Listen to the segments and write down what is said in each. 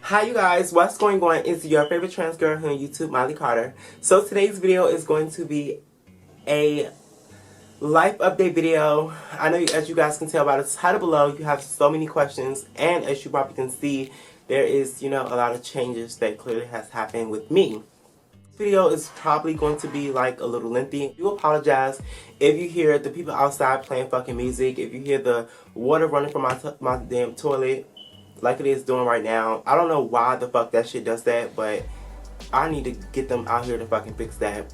Hi you guys, what's going on? It's your favorite trans girl here on YouTube, Miley Carter. So today's video is going to be a life update video. I know as you guys can tell by the title below, you have so many questions, and as you probably can see, there is, a lot of changes that clearly has happened with me. This video is probably going to be like a little lengthy. I do apologize if you hear the people outside playing fucking music, if you hear the water running from my damn toilet like it is doing right now. I don't know why the fuck that shit does that, but I need to get them out here to fucking fix that.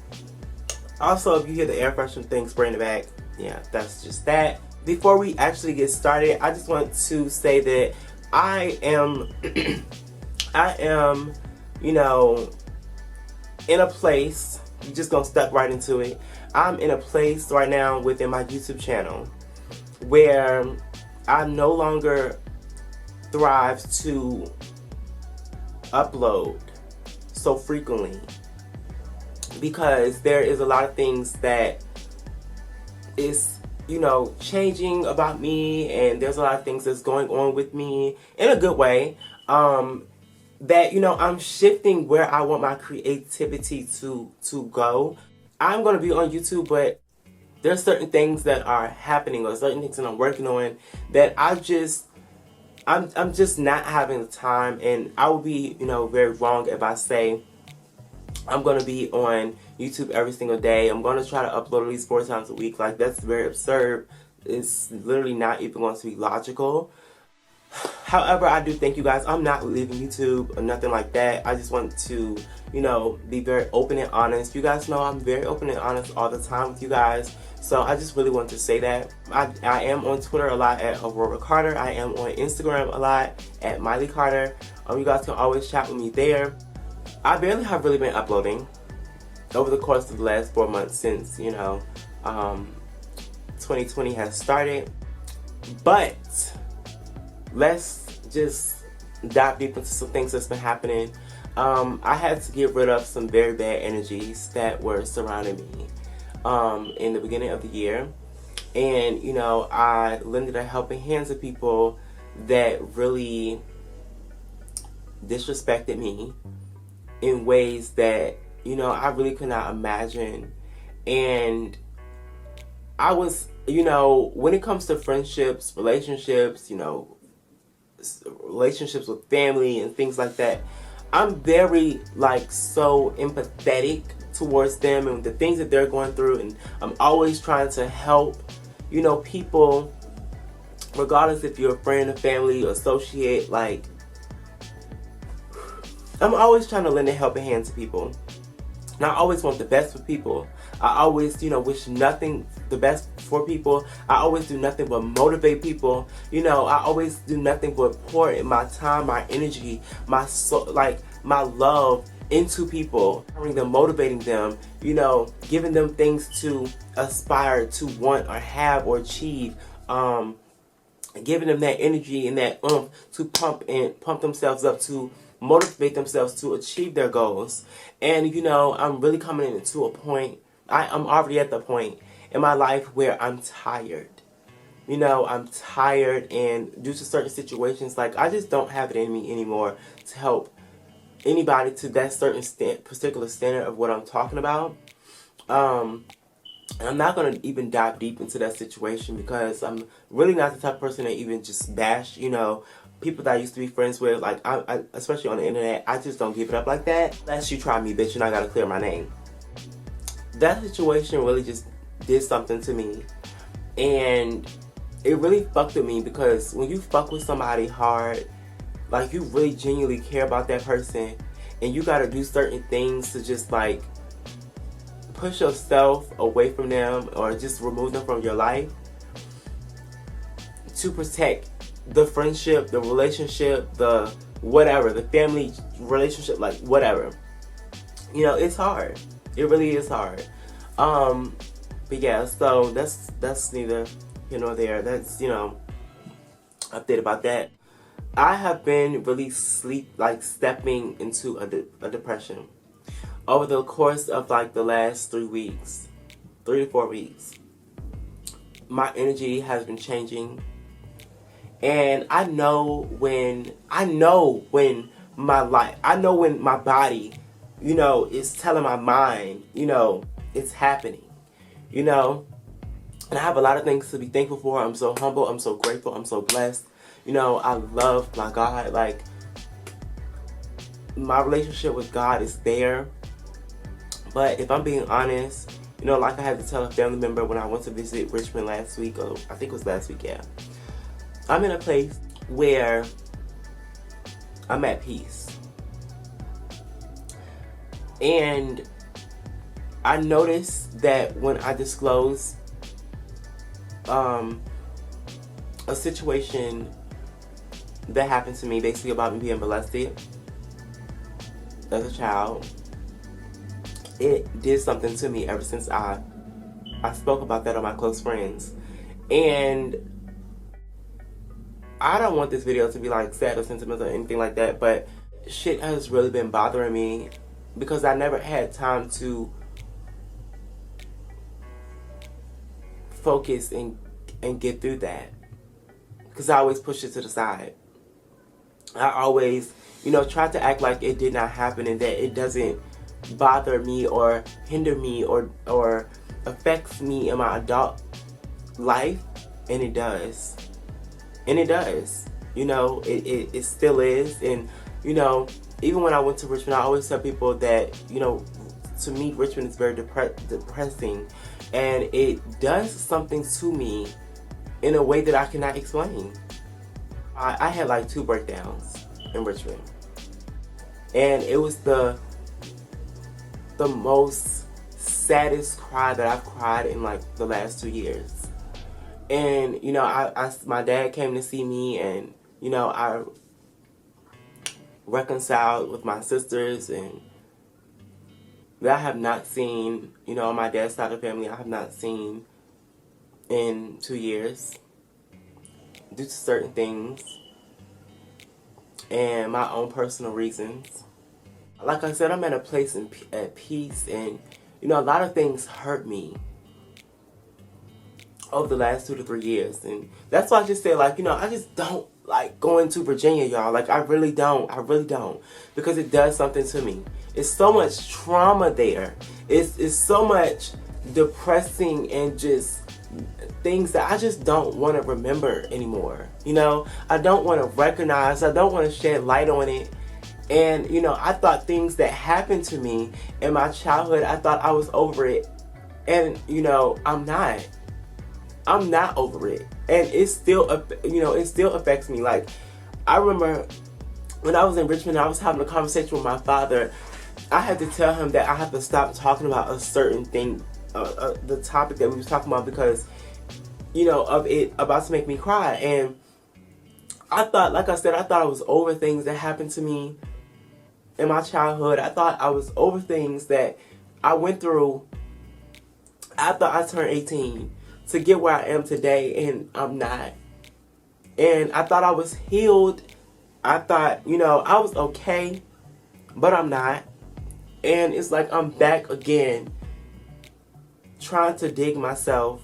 Also, if you hear the air freshener thing spraying the back, yeah, that's just that. Before we actually get started, I just want to say that I am, in a place, you're just gonna step right into it. I'm in a place right now within my YouTube channel where I no longer thrive to upload so frequently because there is a lot of things that is changing about me, and there's a lot of things that's going on with me in a good way, that I'm shifting where I want my creativity to go. I'm going to be on YouTube, but there's certain things that are happening or certain things that I'm working on that I'm just not having the time, and I would be, very wrong if I say I'm going to be on YouTube every single day. I'm going to try to upload at least 4 times a week. Like, that's very absurd. It's literally not even going to be logical. However, I do thank you guys. I'm not leaving YouTube or nothing like that. I just want to, be very open and honest. You guys know I'm very open and honest all the time with you guys. So I just really want to say that. I am on Twitter a lot at Aurora Carter. I am on Instagram a lot at Miley Carter. You guys can always chat with me there. I barely have really been uploading over the course of the last 4 months since, 2020 has started. But let's just dive deep into some things that's been happening. I had to get rid of some very bad energies that were surrounding me in the beginning of the year. And, I lended a helping hand to people that really disrespected me in ways that, I really could not imagine. And I was, when it comes to friendships, relationships, relationships with family and things like that, I'm very so empathetic towards them and the things that they're going through, and I'm always trying to help people, regardless if you're a friend, a family, or associate. I'm always trying to lend a helping hand to people, and I always want the best for people. I always, wish nothing the best for people. I always do nothing but motivate people. I always do nothing but pour in my time, my energy, my soul, my love into people, empowering them, motivating them, giving them things to aspire to want or have or achieve, giving them that energy and that to pump themselves up, to motivate themselves to achieve their goals. And I'm really coming into a point, I'm already at the point in my life where I'm tired. I'm tired, and due to certain situations, I just don't have it in me anymore to help anybody to that certain particular standard of what I'm talking about. And I'm not going to even dive deep into that situation because I'm really not the type of person that even just bash, people that I used to be friends with. I especially on the internet, I just don't give it up like that. Unless you try me, bitch, and I got to clear my name. That situation really just did something to me, and it really fucked with me, because when you fuck with somebody hard, you really genuinely care about that person, and you gotta do certain things to just push yourself away from them or just remove them from your life to protect the friendship, the relationship, the whatever, the family relationship, whatever. It's hard. It really is hard. But yeah, so that's neither here nor there. That's, update about that. I have been really stepping into a depression over the course of the last 3 weeks, 3 to 4 weeks. My energy has been changing, and I know when my life. I know when my body, you know, is telling my mind, you know, it's happening, you know. And I have a lot of things to be thankful for. I'm so humble. I'm so grateful. I'm so blessed. You know, I love my God. Like, my relationship with God is there. But if I'm being honest, you know, like I had to tell a family member when I went to visit Richmond last week, or I think it was last week, yeah. I'm in a place where I'm at peace. And I noticed that when I disclose a situation that happened to me, basically about me being molested as a child, it did something to me ever since I spoke about that on my close friends. And I don't want this video to be like sad or sentimental or anything like that, but shit has really been bothering me because I never had time to focus and get through that, because I always push it to the side. I always, you know, try to act like it did not happen and that it doesn't bother me or hinder me or affects me in my adult life, and it does. And it does. You know, it still is. And, you know, even when I went to Richmond, I always tell people that, you know, to me, Richmond is very depressing. And it does something to me in a way that I cannot explain. I had like 2 breakdowns in Richmond. And it was the most saddest cry that I've cried in like the last 2 years. And, you know, my dad came to see me, and, you know, I reconciled with my sisters, and that I have not seen, you know, on my dad's side of the family, I have not seen in 2 years due to certain things and my own personal reasons. Like I said, I'm at a place at peace, and, you know, a lot of things hurt me over the last 2 to 3 years. And that's why I just said, like, you know, I just don't like going to Virginia, y'all. Like, I really don't. Because it does something to me. It's so much trauma there. It's so much depressing and just things that I just don't want to remember anymore. You know, I don't want to recognize. I don't want to shed light on it. And, you know, I thought things that happened to me in my childhood, I thought I was over it. And, you know, I'm not. I'm not over it. And it still, you know, it still affects me. Like, I remember when I was in Richmond, I was having a conversation with my father. I had to tell him that I have to stop talking about a certain thing, the topic that we was talking about, because, you know, of it about to make me cry. And I thought, like I said, I thought I was over things that happened to me in my childhood. I thought I was over things that I went through after I turned 18 to get where I am today, and I'm not. And I thought I was healed. I thought, you know, I was okay, but I'm not. And it's like I'm back again, trying to dig myself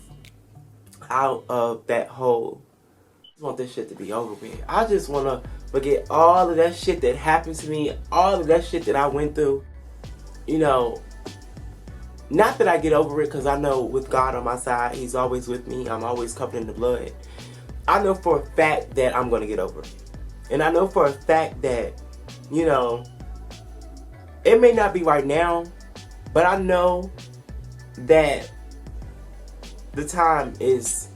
out of that hole. I just want this shit to be over with. I just want to forget all of that shit that happened to me, all of that shit that I went through. You know, not that I get over it, because I know with God on my side, He's always with me. I'm always covered in the blood. I know for a fact that I'm going to get over it. And I know for a fact that, you know, it may not be right now, but I know that the time is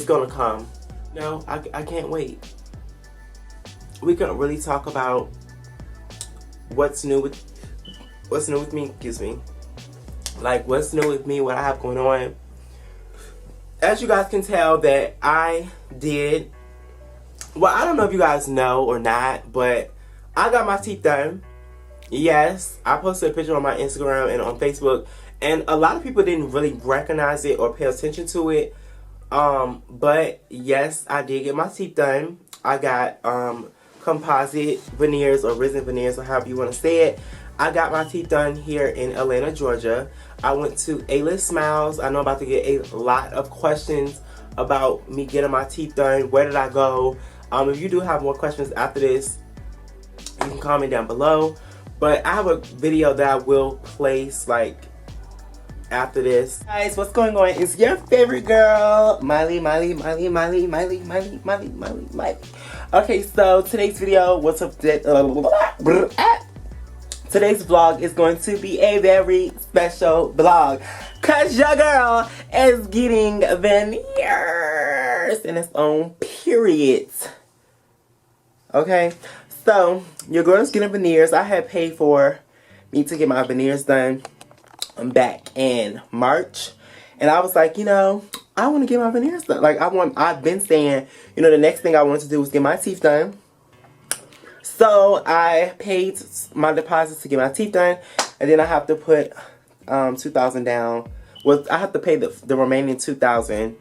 going to come. No, I can't wait. We can really talk about what's new with me, excuse me. Like, what's new with me, what I have going on. As you guys can tell that I did, well, I don't know if you guys know or not, but I got my teeth done. Yes, I posted a picture on my Instagram and on Facebook, and a lot of people didn't really recognize it or pay attention to it. But yes, I did get my teeth done. I got composite veneers or resin veneers, or however you want to say it. I got my teeth done here in Atlanta, Georgia. I went to A-List Smiles. I know I'm about to get a lot of questions about me getting my teeth done. Where did I go? If you do have more questions after this, you can comment down below. But I have a video that I will place like after this. Guys, what's going on? It's your favorite girl, Miley. Okay, so today's video, today's vlog is going to be a very special vlog, cause your girl is getting veneers in its own period. Okay, so your girl is getting veneers. I had paid for me to get my veneers done back in March, and I was like, you know, I want to get my veneers done. Like I've been saying, you know, the next thing I wanted to do was get my teeth done. So I paid my deposit to get my teeth done, and then I have to put $2,000 down. Well, I have to pay the remaining $2,000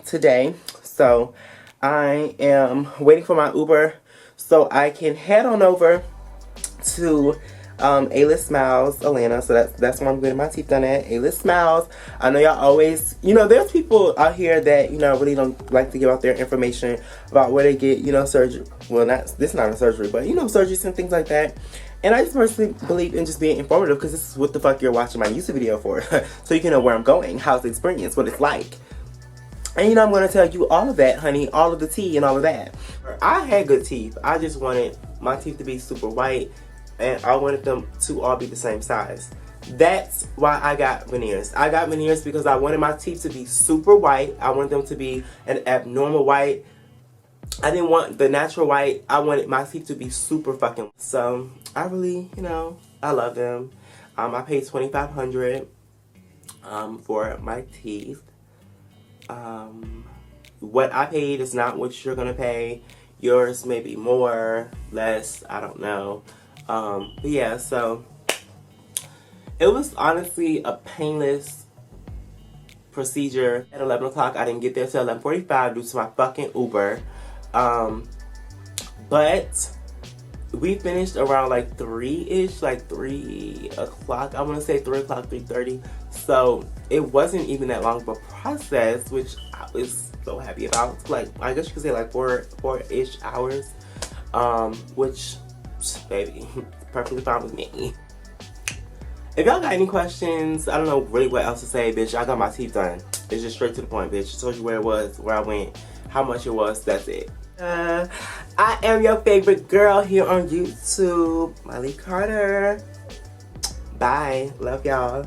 today. So I am waiting for my Uber so I can head on over to A-List Smiles Atlanta. So that's where I'm getting my teeth done at, A-List Smiles. I know y'all always, you know, there's people out here that, you know, really don't like to give out their information about where they get, you know, surgery. Well, this is not a surgery, but, you know, surgeries and things like that. And I just personally believe in just being informative, because this is what the fuck you're watching my YouTube video for. So you can know where I'm going, how's the experience, what it's like. And, you know, I'm going to tell you all of that, honey, all of the tea and all of that. I had good teeth. I just wanted my teeth to be super white, and I wanted them to all be the same size. That's why I got veneers. I got veneers because I wanted my teeth to be super white. I wanted them to be an abnormal white. I didn't want the natural white. I wanted my teeth to be super fucking. So I really, you know, I love them. I paid $2,500 for my teeth. What I paid is not what you're gonna pay. Yours may be more, less, I don't know. But yeah, so it was honestly a painless procedure. At 11 o'clock, I didn't get there till 11:45 due to my fucking Uber. But we finished around like 3-ish, like 3 o'clock. I want to say 3 o'clock, 3:30. So it wasn't even that long of a process, which I was so happy about. Like, I guess you could say like 4-ish hours, which, baby, perfectly fine with me. If y'all got any questions, I don't know really what else to say, bitch. I got my teeth done. It's just straight to the point, bitch. I told you where it was, where I went, how much it was, that's it. I am your favorite girl here on YouTube, Miley Carter. Bye. Love y'all.